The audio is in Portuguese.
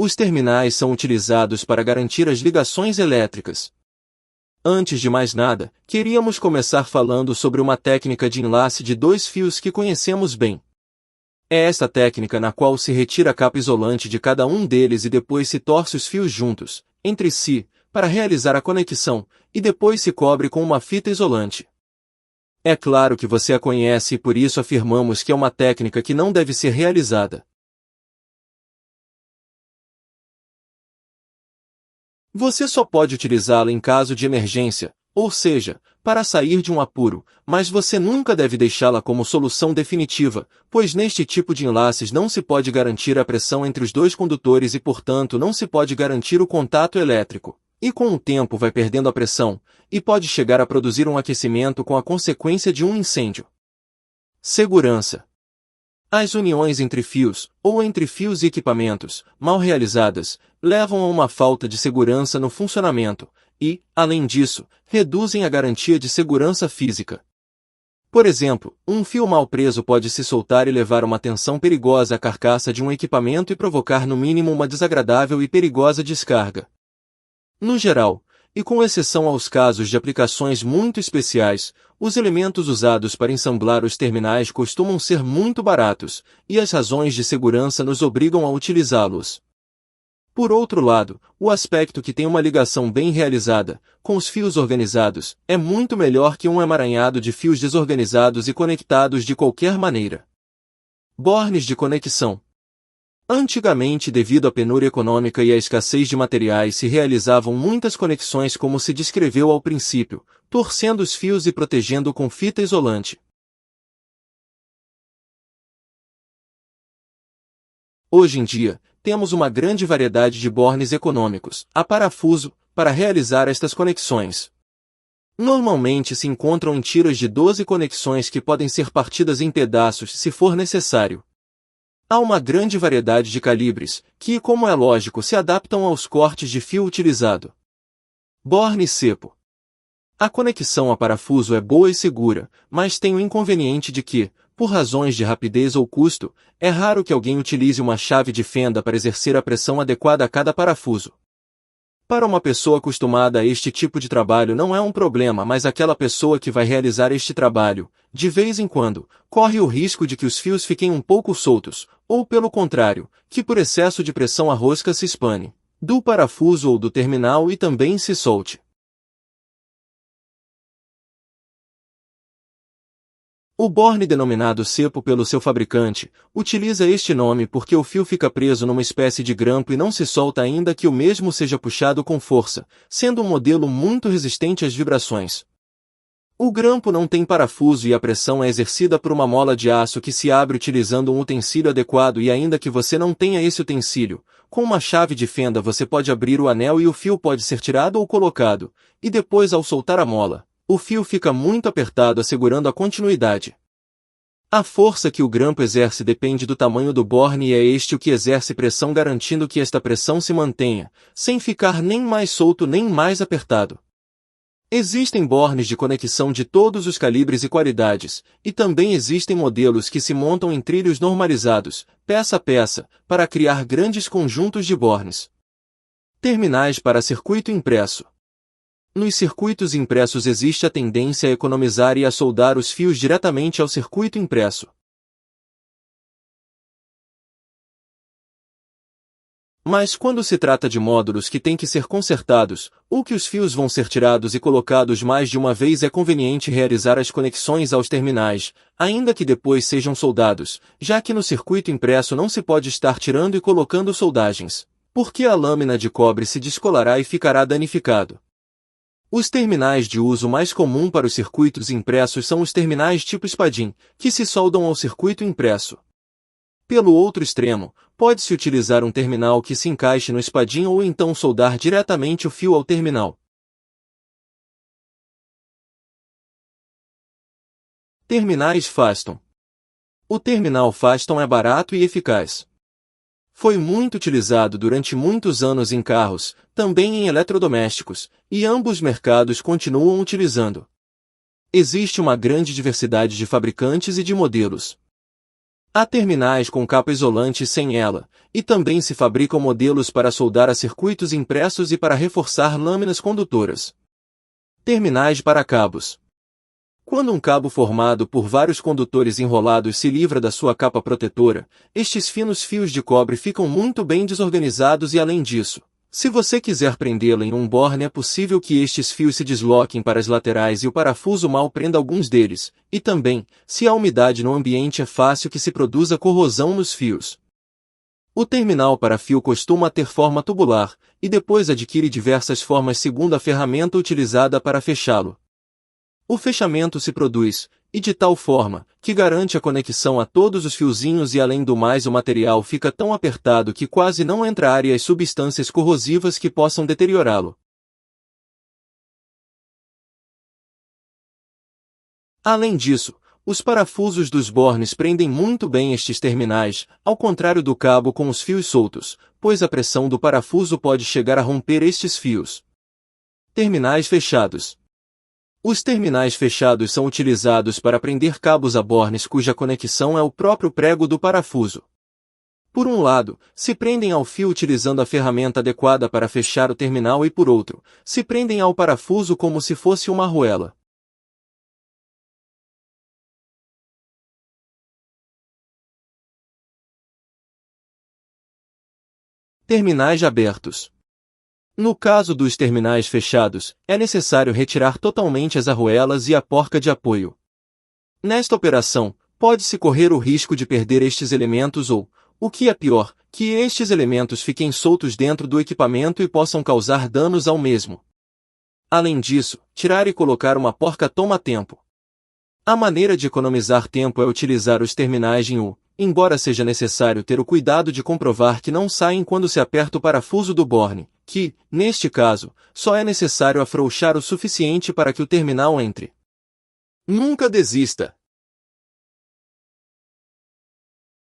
Os terminais são utilizados para garantir as ligações elétricas. Antes de mais nada, queríamos começar falando sobre uma técnica de enlace de dois fios que conhecemos bem. É esta técnica na qual se retira a capa isolante de cada um deles e depois se torce os fios juntos, entre si, para realizar a conexão, e depois se cobre com uma fita isolante. É claro que você a conhece e por isso afirmamos que é uma técnica que não deve ser realizada. Você só pode utilizá-la em caso de emergência, ou seja, para sair de um apuro, mas você nunca deve deixá-la como solução definitiva, pois neste tipo de enlaces não se pode garantir a pressão entre os dois condutores e portanto não se pode garantir o contato elétrico, e com o tempo vai perdendo a pressão, e pode chegar a produzir um aquecimento com a consequência de um incêndio. Segurança. As uniões entre fios, ou entre fios e equipamentos, mal realizadas, levam a uma falta de segurança no funcionamento, e, além disso, reduzem a garantia de segurança física. Por exemplo, um fio mal preso pode se soltar e levar uma tensão perigosa à carcaça de um equipamento e provocar no mínimo uma desagradável e perigosa descarga. No geral, e com exceção aos casos de aplicações muito especiais, os elementos usados para ensamblar os terminais costumam ser muito baratos, e as razões de segurança nos obrigam a utilizá-los. Por outro lado, o aspecto que tem uma ligação bem realizada, com os fios organizados, é muito melhor que um emaranhado de fios desorganizados e conectados de qualquer maneira. Bornes de conexão. Antigamente, devido à penúria econômica e à escassez de materiais, se realizavam muitas conexões como se descreveu ao princípio, torcendo os fios e protegendo com fita isolante. Hoje em dia, temos uma grande variedade de bornes econômicos, a parafuso, para realizar estas conexões. Normalmente se encontram em tiras de 12 conexões que podem ser partidas em pedaços se for necessário. Há uma grande variedade de calibres, que, como é lógico, se adaptam aos cortes de fio utilizado. Borne cepo. A conexão a parafuso é boa e segura, mas tem o inconveniente de que, por razões de rapidez ou custo, é raro que alguém utilize uma chave de fenda para exercer a pressão adequada a cada parafuso. Para uma pessoa acostumada a este tipo de trabalho não é um problema, mas aquela pessoa que vai realizar este trabalho, de vez em quando, corre o risco de que os fios fiquem um pouco soltos, ou pelo contrário, que por excesso de pressão a rosca se espane, do parafuso ou do terminal e também se solte. O borne denominado cepo pelo seu fabricante, utiliza este nome porque o fio fica preso numa espécie de grampo e não se solta ainda que o mesmo seja puxado com força, sendo um modelo muito resistente às vibrações. O grampo não tem parafuso e a pressão é exercida por uma mola de aço que se abre utilizando um utensílio adequado e ainda que você não tenha esse utensílio, com uma chave de fenda você pode abrir o anel e o fio pode ser tirado ou colocado, e depois ao soltar a mola, o fio fica muito apertado assegurando a continuidade. A força que o grampo exerce depende do tamanho do borne e é este o que exerce pressão garantindo que esta pressão se mantenha, sem ficar nem mais solto nem mais apertado. Existem bornes de conexão de todos os calibres e qualidades, e também existem modelos que se montam em trilhos normalizados, peça a peça, para criar grandes conjuntos de bornes. Terminais para circuito impresso. Nos circuitos impressos existe a tendência a economizar e a soldar os fios diretamente ao circuito impresso. Mas quando se trata de módulos que têm que ser consertados, ou que os fios vão ser tirados e colocados mais de uma vez é conveniente realizar as conexões aos terminais, ainda que depois sejam soldados, já que no circuito impresso não se pode estar tirando e colocando soldagens, porque a lâmina de cobre se descolará e ficará danificado. Os terminais de uso mais comum para os circuitos impressos são os terminais tipo espadim, que se soldam ao circuito impresso. Pelo outro extremo, pode-se utilizar um terminal que se encaixe no espadim ou então soldar diretamente o fio ao terminal. Terminais Faston. O terminal Faston é barato e eficaz. Foi muito utilizado durante muitos anos em carros, também em eletrodomésticos, e ambos mercados continuam utilizando. Existe uma grande diversidade de fabricantes e de modelos. Há terminais com capa isolante sem ela, e também se fabricam modelos para soldar a circuitos impressos e para reforçar lâminas condutoras. Terminais para cabos. Quando um cabo formado por vários condutores enrolados se livra da sua capa protetora, estes finos fios de cobre ficam muito bem desorganizados e além disso, se você quiser prendê-la em um borne é possível que estes fios se desloquem para as laterais e o parafuso mal prenda alguns deles, e também, se há umidade no ambiente é fácil que se produza corrosão nos fios. O terminal para fio costuma ter forma tubular, e depois adquire diversas formas segundo a ferramenta utilizada para fechá-lo. O fechamento se produz, e de tal forma, que garante a conexão a todos os fiozinhos e além do mais o material fica tão apertado que quase não entra ar e as substâncias corrosivas que possam deteriorá-lo. Além disso, os parafusos dos bornes prendem muito bem estes terminais, ao contrário do cabo com os fios soltos, pois a pressão do parafuso pode chegar a romper estes fios. Terminais fechados. Os terminais fechados são utilizados para prender cabos a bornes cuja conexão é o próprio prego do parafuso. Por um lado, se prendem ao fio utilizando a ferramenta adequada para fechar o terminal e por outro, se prendem ao parafuso como se fosse uma arruela. Terminais abertos. No caso dos terminais fechados, é necessário retirar totalmente as arruelas e a porca de apoio. Nesta operação, pode-se correr o risco de perder estes elementos ou, o que é pior, que estes elementos fiquem soltos dentro do equipamento e possam causar danos ao mesmo. Além disso, tirar e colocar uma porca toma tempo. A maneira de economizar tempo é utilizar os terminais em U, embora seja necessário ter o cuidado de comprovar que não saem quando se aperta o parafuso do borne, que, neste caso, só é necessário afrouxar o suficiente para que o terminal entre. Nunca desista!